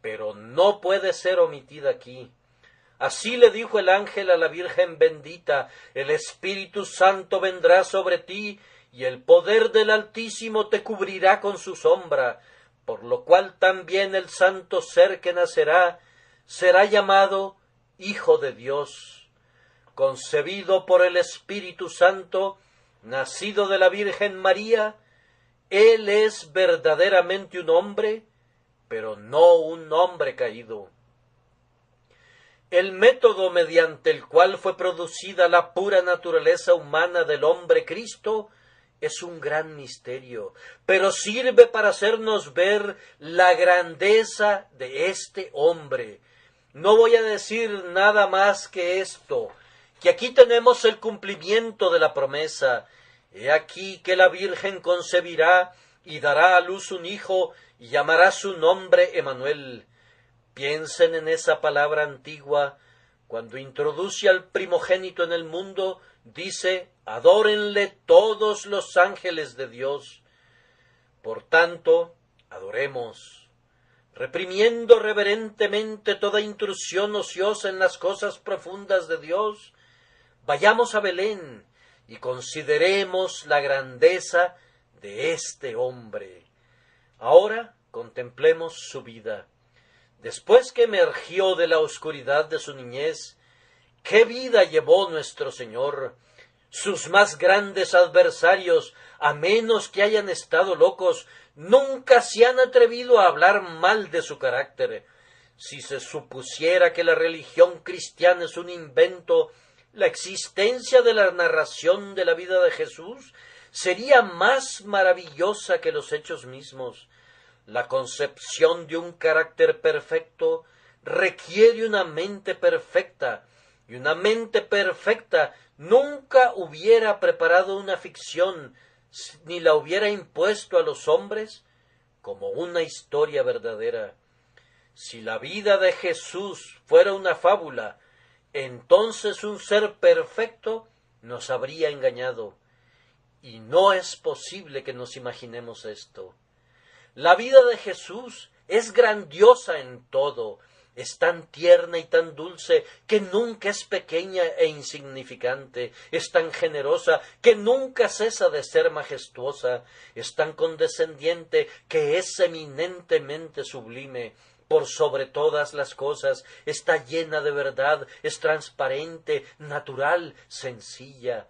pero no puede ser omitida aquí. Así le dijo el ángel a la Virgen bendita: el Espíritu Santo vendrá sobre ti, y el poder del Altísimo te cubrirá con su sombra, por lo cual también el santo ser que nacerá será llamado Hijo de Dios. Concebido por el Espíritu Santo, nacido de la Virgen María, él es verdaderamente un hombre, pero no un hombre caído. El método mediante el cual fue producida la pura naturaleza humana del hombre Cristo es un gran misterio, pero sirve para hacernos ver la grandeza de este hombre. No voy a decir nada más que esto, que aquí tenemos el cumplimiento de la promesa. He aquí que la Virgen concebirá y dará a luz un hijo, y llamará su nombre Emmanuel. Piensen en esa palabra antigua. Cuando introduce al primogénito en el mundo, dice: adórenle todos los ángeles de Dios. Por tanto, adoremos, reprimiendo reverentemente toda intrusión ociosa en las cosas profundas de Dios. Vayamos a Belén y consideremos la grandeza de este hombre. Ahora contemplemos su vida. Después que emergió de la oscuridad de su niñez, ¿qué vida llevó nuestro Señor? Sus más grandes adversarios, a menos que hayan estado locos, nunca se han atrevido a hablar mal de su carácter. Si se supusiera que la religión cristiana es un invento, la existencia de la narración de la vida de Jesús sería más maravillosa que los hechos mismos. La concepción de un carácter perfecto requiere una mente perfecta, y una mente perfecta nunca hubiera preparado una ficción, ni la hubiera impuesto a los hombres como una historia verdadera. Si la vida de Jesús fuera una fábula, entonces un ser perfecto nos habría engañado. Y no es posible que nos imaginemos esto. La vida de Jesús es grandiosa en todo, es tan tierna y tan dulce que nunca es pequeña e insignificante, es tan generosa que nunca cesa de ser majestuosa, es tan condescendiente que es eminentemente sublime. Por sobre todas las cosas, está llena de verdad, es transparente, natural, sencilla.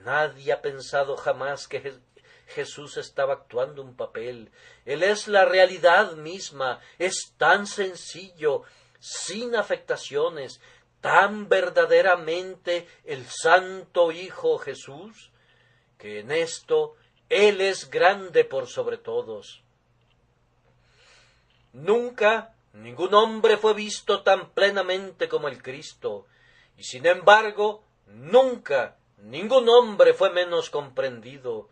Nadie ha pensado jamás que Jesús estaba actuando un papel. Él es la realidad misma, es tan sencillo, sin afectaciones, tan verdaderamente el Santo Hijo Jesús, que en esto Él es grande por sobre todos. Nunca ningún hombre fue visto tan plenamente como el Cristo, y sin embargo, nunca ningún hombre fue menos comprendido.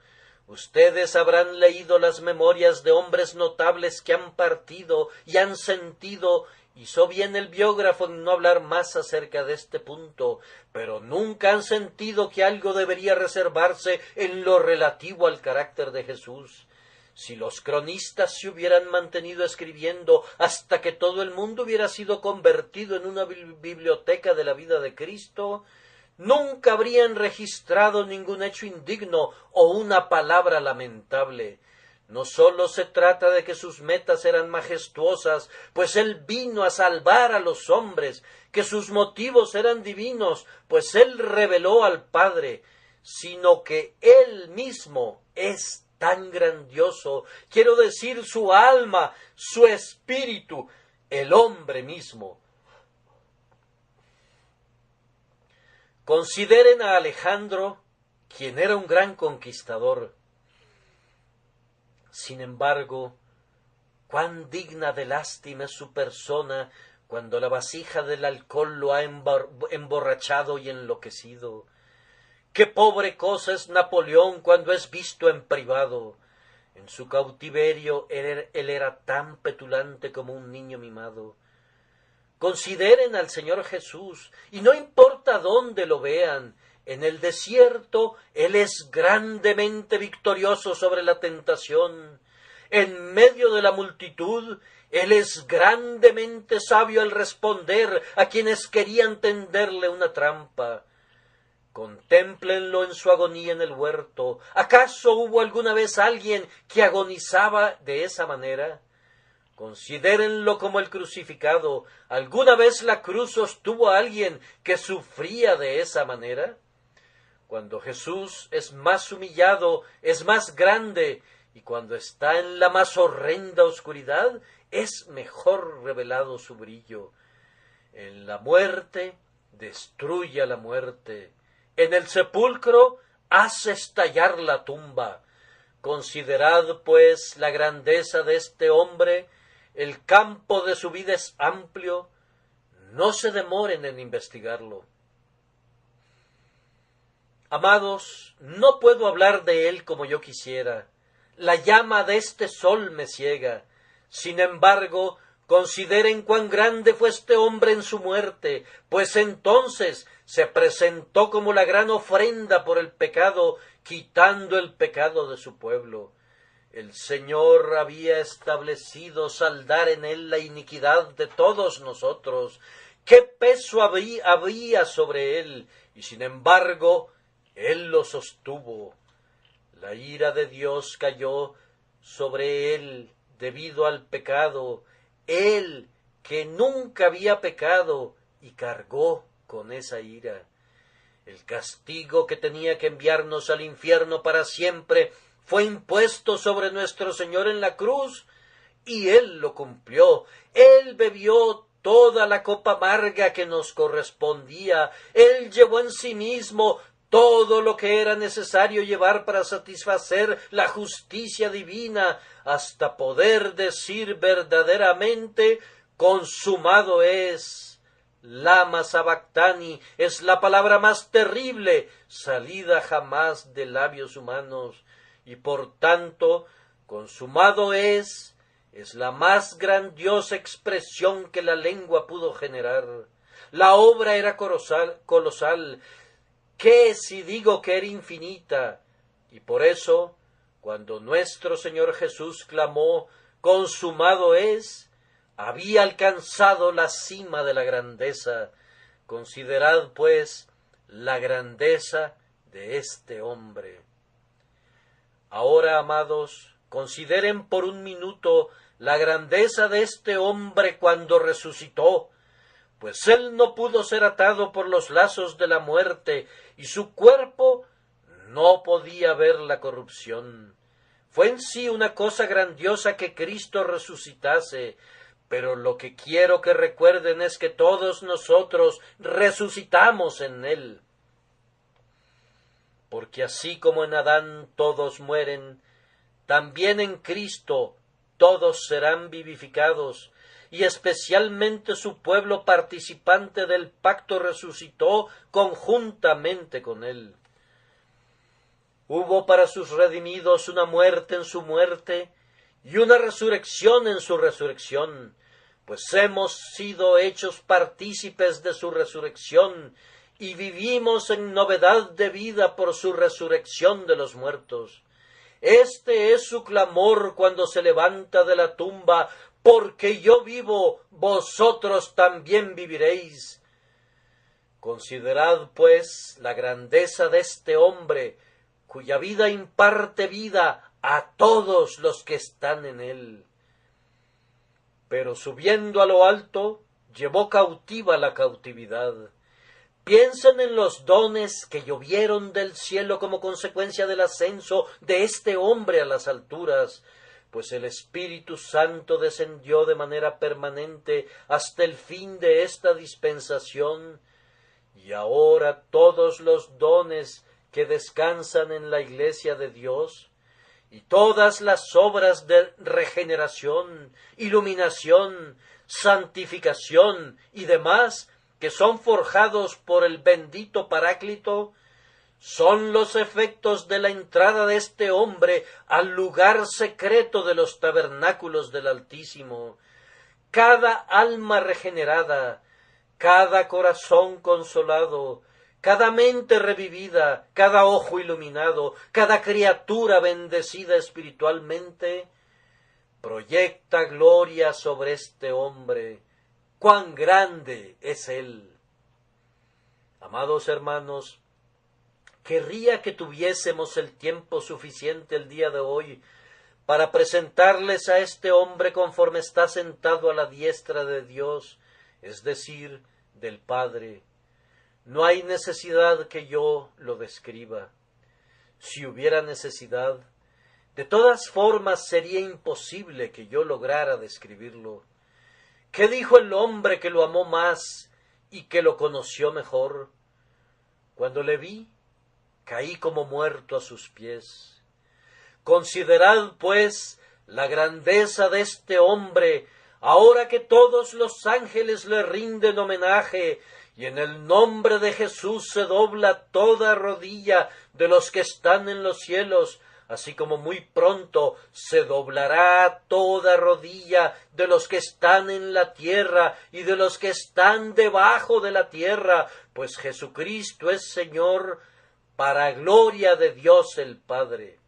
Ustedes habrán leído las memorias de hombres notables que han partido y han sentido. Hizo bien el biógrafo en no hablar más acerca de este punto, pero nunca han sentido que algo debería reservarse en lo relativo al carácter de Jesús. Si los cronistas se hubieran mantenido escribiendo hasta que todo el mundo hubiera sido convertido en una biblioteca de la vida de Cristo, nunca habrían registrado ningún hecho indigno o una palabra lamentable. No sólo se trata de que sus metas eran majestuosas, pues Él vino a salvar a los hombres, que sus motivos eran divinos, pues Él reveló al Padre, sino que Él mismo es tan grandioso, quiero decir su alma, su espíritu, el hombre mismo. Consideren a Alejandro, quien era un gran conquistador. Sin embargo, cuán digna de lástima es su persona cuando la vasija del alcohol lo ha emborrachado y enloquecido. Qué pobre cosa es Napoleón cuando es visto en privado. En su cautiverio él era tan petulante como un niño mimado. Consideren al Señor Jesús, y no importa dónde lo vean, en el desierto Él es grandemente victorioso sobre la tentación. En medio de la multitud, Él es grandemente sabio al responder a quienes querían tenderle una trampa. Contémplenlo en su agonía en el huerto. ¿Acaso hubo alguna vez alguien que agonizaba de esa manera? Considérenlo como el crucificado. ¿Alguna vez la cruz sostuvo a alguien que sufría de esa manera? Cuando Jesús es más humillado, es más grande, y cuando está en la más horrenda oscuridad, es mejor revelado su brillo. En la muerte, destruye a la muerte. En el sepulcro, hace estallar la tumba. Considerad, pues, la grandeza de este hombre. El campo de su vida es amplio. No se demoren en investigarlo. Amados, no puedo hablar de él como yo quisiera. La llama de este sol me ciega. Sin embargo, consideren cuán grande fue este hombre en su muerte, pues entonces se presentó como la gran ofrenda por el pecado, quitando el pecado de su pueblo. El Señor había establecido saldar en él la iniquidad de todos nosotros. ¿Qué peso había sobre él? Y sin embargo, Él lo sostuvo. La ira de Dios cayó sobre él debido al pecado. Él, que nunca había pecado, y cargó con esa ira. El castigo que tenía que enviarnos al infierno para siempre fue impuesto sobre nuestro Señor en la cruz, y Él lo cumplió. Él bebió toda la copa amarga que nos correspondía. Él llevó en sí mismo todo lo que era necesario llevar para satisfacer la justicia divina, hasta poder decir verdaderamente: consumado es. Lama sabactani es la palabra más terrible salida jamás de labios humanos. y por tanto, consumado es la más grandiosa expresión que la lengua pudo generar. La obra era colosal, ¿qué si digo que era infinita? Y por eso, cuando nuestro Señor Jesús clamó, consumado es, había alcanzado la cima de la grandeza. Considerad, pues, la grandeza de este hombre. Ahora, amados, consideren por un minuto la grandeza de este hombre cuando resucitó, pues él no pudo ser atado por los lazos de la muerte, y su cuerpo no podía ver la corrupción. Fue en sí una cosa grandiosa que Cristo resucitase, pero lo que quiero que recuerden es que todos nosotros resucitamos en él. Porque así como en Adán todos mueren, también en Cristo todos serán vivificados, y especialmente su pueblo participante del pacto resucitó conjuntamente con él. Hubo para sus redimidos una muerte en su muerte y una resurrección en su resurrección, pues hemos sido hechos partícipes de su resurrección y vivimos en novedad de vida por su resurrección de los muertos. Este es su clamor cuando se levanta de la tumba: porque yo vivo, vosotros también viviréis. Considerad, pues, la grandeza de este hombre, cuya vida imparte vida a todos los que están en él. Pero subiendo a lo alto, llevó cautiva la cautividad. Piensen en los dones que llovieron del cielo como consecuencia del ascenso de este hombre a las alturas, pues el Espíritu Santo descendió de manera permanente hasta el fin de esta dispensación, y ahora todos los dones que descansan en la Iglesia de Dios, y todas las obras de regeneración, iluminación, santificación y demás, que son forjados por el bendito Paráclito, son los efectos de la entrada de este hombre al lugar secreto de los tabernáculos del Altísimo. Cada alma regenerada, cada corazón consolado, cada mente revivida, cada ojo iluminado, cada criatura bendecida espiritualmente, proyecta gloria sobre este hombre. ¡Cuán grande es él! Amados hermanos, querría que tuviésemos el tiempo suficiente el día de hoy para presentarles a este hombre conforme está sentado a la diestra de Dios, es decir, del Padre. No hay necesidad que yo lo describa. Si hubiera necesidad, de todas formas sería imposible que yo lograra describirlo. ¿Qué dijo el hombre que lo amó más y que lo conoció mejor? Cuando le vi, caí como muerto a sus pies. Considerad, pues, la grandeza de este hombre, ahora que todos los ángeles le rinden homenaje, y en el nombre de Jesús se dobla toda rodilla de los que están en los cielos, así como muy pronto se doblará toda rodilla de los que están en la tierra y de los que están debajo de la tierra, pues Jesucristo es Señor, para gloria de Dios el Padre.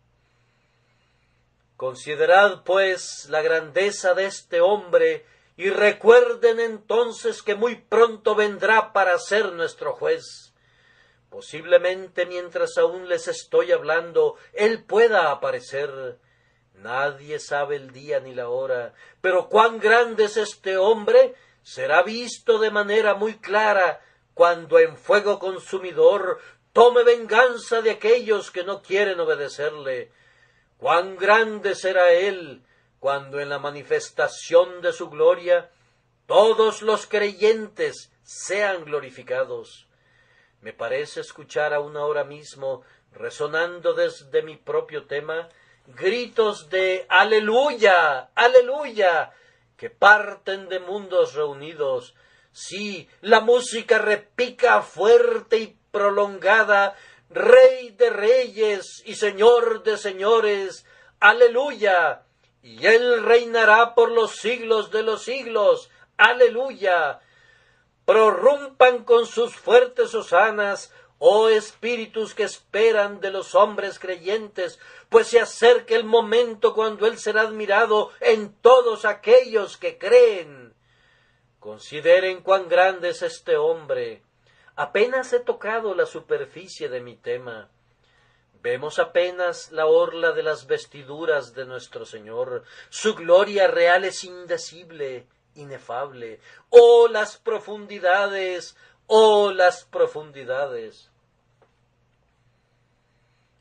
Considerad, pues, la grandeza de este hombre, y recuerden entonces que muy pronto vendrá para ser nuestro juez. Posiblemente mientras aún les estoy hablando, él pueda aparecer. Nadie sabe el día ni la hora, pero cuán grande es este hombre será visto de manera muy clara cuando en fuego consumidor tome venganza de aquellos que no quieren obedecerle. Cuán grande será él cuando en la manifestación de su gloria todos los creyentes sean glorificados. Me parece escuchar aún ahora mismo, resonando desde mi propio tema, gritos de ¡Aleluya! ¡Aleluya! Que parten de mundos reunidos. Sí, la música repica fuerte y prolongada, Rey de reyes y Señor de señores, aleluya, y Él reinará por los siglos de los siglos, aleluya. Prorrumpan con sus fuertes hosanas, oh espíritus que esperan de los hombres creyentes, pues se acerca el momento cuando Él será admirado en todos aquellos que creen. Consideren cuán grande es este hombre. Apenas he tocado la superficie de mi tema. Vemos apenas la orla de las vestiduras de nuestro Señor. Su gloria real es indecible, inefable. ¡Oh, las profundidades! ¡Oh, las profundidades!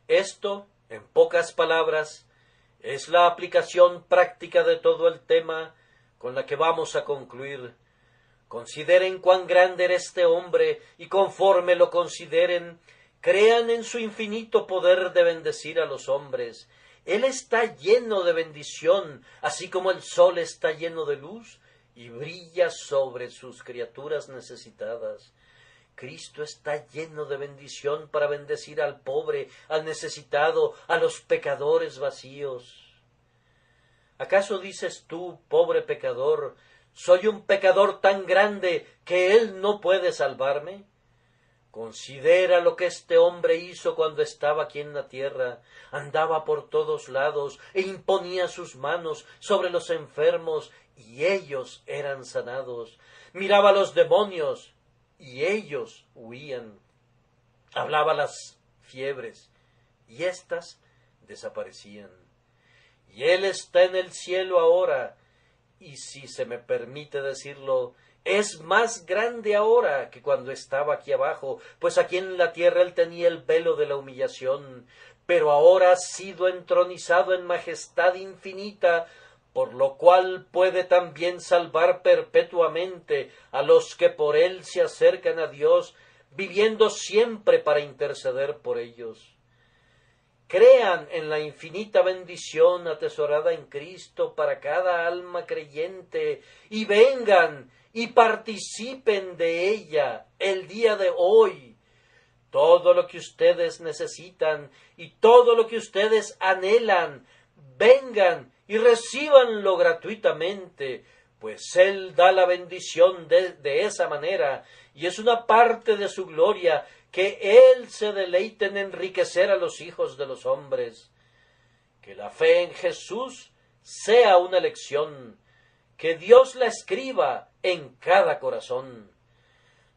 Esto, en pocas palabras, es la aplicación práctica de todo el tema con la que vamos a concluir. Consideren cuán grande era este hombre, y conforme lo consideren, crean en su infinito poder de bendecir a los hombres. Él está lleno de bendición, así como el sol está lleno de luz, y brilla sobre sus criaturas necesitadas. Cristo está lleno de bendición para bendecir al pobre, al necesitado, a los pecadores vacíos. ¿Acaso dices tú, pobre pecador, soy un pecador tan grande que Él no puede salvarme? Considera lo que este hombre hizo cuando estaba aquí en la tierra. Andaba por todos lados e imponía sus manos sobre los enfermos y ellos eran sanados. Miraba a los demonios y ellos huían. Hablaba a las fiebres y éstas desaparecían. Y Él está en el cielo ahora, y si se me permite decirlo, es más grande ahora que cuando estaba aquí abajo, pues aquí en la tierra Él tenía el velo de la humillación, pero ahora ha sido entronizado en majestad infinita, por lo cual puede también salvar perpetuamente a los que por Él se acercan a Dios, viviendo siempre para interceder por ellos. Crean en la infinita bendición atesorada en Cristo para cada alma creyente y vengan y participen de ella el día de hoy. Todo lo que ustedes necesitan y todo lo que ustedes anhelan, vengan y recíbanlo gratuitamente, pues Él da la bendición de esa manera y es una parte de su gloria que Él se deleite en enriquecer a los hijos de los hombres. Que la fe en Jesús sea una lección, que Dios la escriba en cada corazón.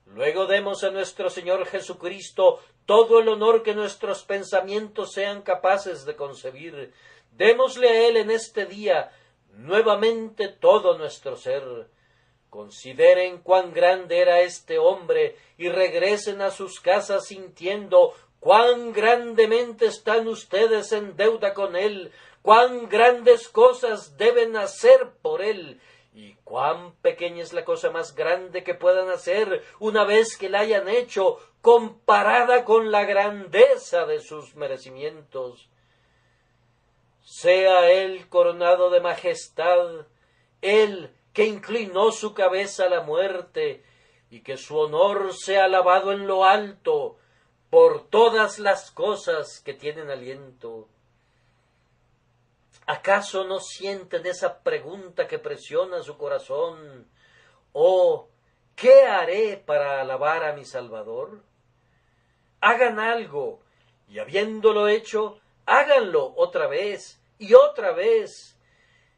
Luego demos a nuestro Señor Jesucristo todo el honor que nuestros pensamientos sean capaces de concebir. Démosle a Él en este día nuevamente todo nuestro ser. Consideren cuán grande era este hombre y regresen a sus casas sintiendo cuán grandemente están ustedes en deuda con Él, cuán grandes cosas deben hacer por Él y cuán pequeña es la cosa más grande que puedan hacer una vez que la hayan hecho, comparada con la grandeza de sus merecimientos. Sea Él coronado de majestad, Él que inclinó su cabeza a la muerte, y que su honor sea alabado en lo alto por todas las cosas que tienen aliento. ¿Acaso no sienten esa pregunta que presiona su corazón? Oh, ¿qué haré para alabar a mi Salvador? Hagan algo, y habiéndolo hecho, háganlo otra vez y otra vez.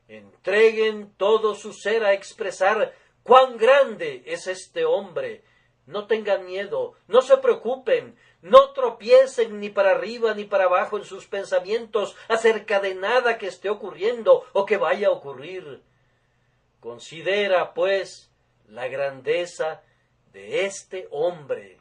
Entreguen todo su ser a expresar cuán grande es este hombre. No tengan miedo, no se preocupen, no tropiecen ni para arriba ni para abajo en sus pensamientos acerca de nada que esté ocurriendo o que vaya a ocurrir. Considera, pues, la grandeza de este hombre.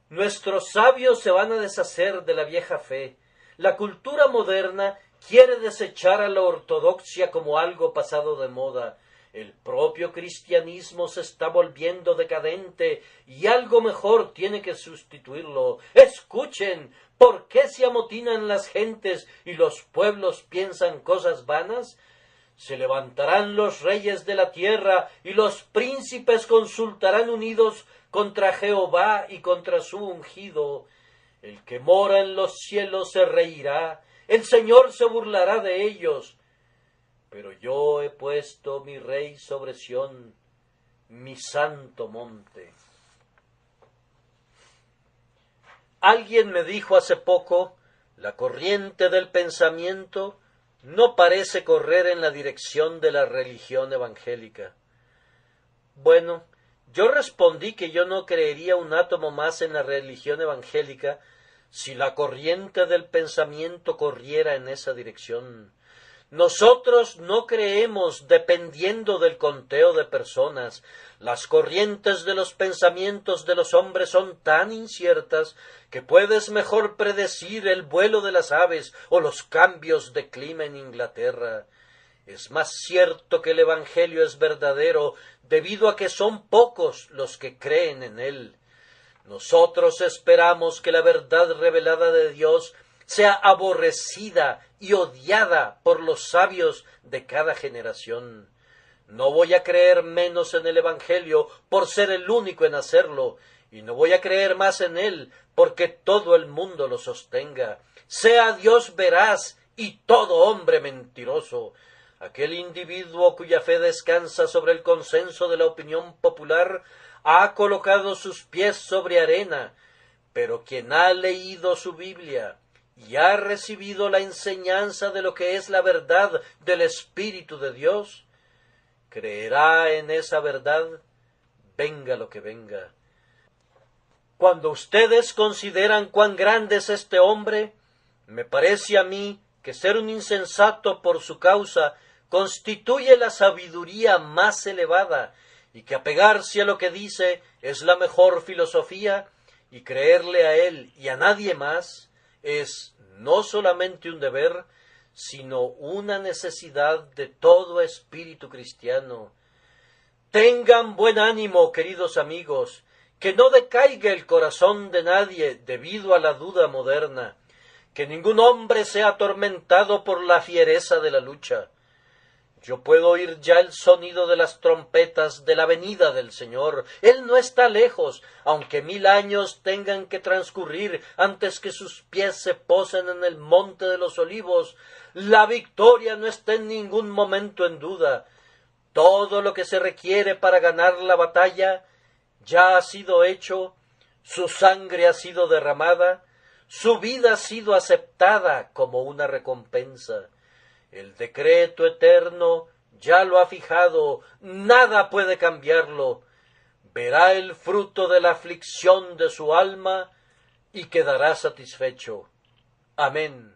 Nuestros sabios se van a deshacer de la vieja fe. La cultura moderna quiere desechar a la ortodoxia como algo pasado de moda. El propio cristianismo se está volviendo decadente y algo mejor tiene que sustituirlo. Escuchen, ¿por qué se amotinan las gentes y los pueblos piensan cosas vanas? Se levantarán los reyes de la tierra, y los príncipes consultarán unidos contra Jehová y contra su ungido. El que mora en los cielos se reirá, el Señor se burlará de ellos. Pero yo he puesto mi rey sobre Sión, mi santo monte. Alguien me dijo hace poco, la corriente del pensamiento no parece correr en la dirección de la religión evangélica. Bueno, yo respondí que yo no creería un átomo más en la religión evangélica si la corriente del pensamiento corriera en esa dirección. Nosotros no creemos dependiendo del conteo de personas. Las corrientes de los pensamientos de los hombres son tan inciertas que puedes mejor predecir el vuelo de las aves o los cambios de clima en Inglaterra. Es más cierto que el Evangelio es verdadero debido a que son pocos los que creen en él. Nosotros esperamos que la verdad revelada de Dios sea aborrecida y odiada por los sabios de cada generación. No voy a creer menos en el Evangelio por ser el único en hacerlo, y no voy a creer más en él porque todo el mundo lo sostenga. Sea Dios veraz y todo hombre mentiroso. Aquel individuo cuya fe descansa sobre el consenso de la opinión popular ha colocado sus pies sobre arena, pero quien ha leído su Biblia y ha recibido la enseñanza de lo que es la verdad del Espíritu de Dios, creerá en esa verdad, venga lo que venga. Cuando ustedes consideran cuán grande es este hombre, me parece a mí que ser un insensato por su causa constituye la sabiduría más elevada, y que apegarse a lo que dice es la mejor filosofía, y creerle a él y a nadie más es no solamente un deber, sino una necesidad de todo espíritu cristiano. Tengan buen ánimo, queridos amigos, que no decaiga el corazón de nadie debido a la duda moderna, que ningún hombre sea atormentado por la fiereza de la lucha. Yo puedo oír ya el sonido de las trompetas de la venida del Señor. Él no está lejos, aunque 1000 años tengan que transcurrir antes que sus pies se posen en el monte de los olivos. La victoria no está en ningún momento en duda. Todo lo que se requiere para ganar la batalla ya ha sido hecho, su sangre ha sido derramada, su vida ha sido aceptada como una recompensa. El decreto eterno ya lo ha fijado, nada puede cambiarlo. Verá el fruto de la aflicción de su alma y quedará satisfecho. Amén.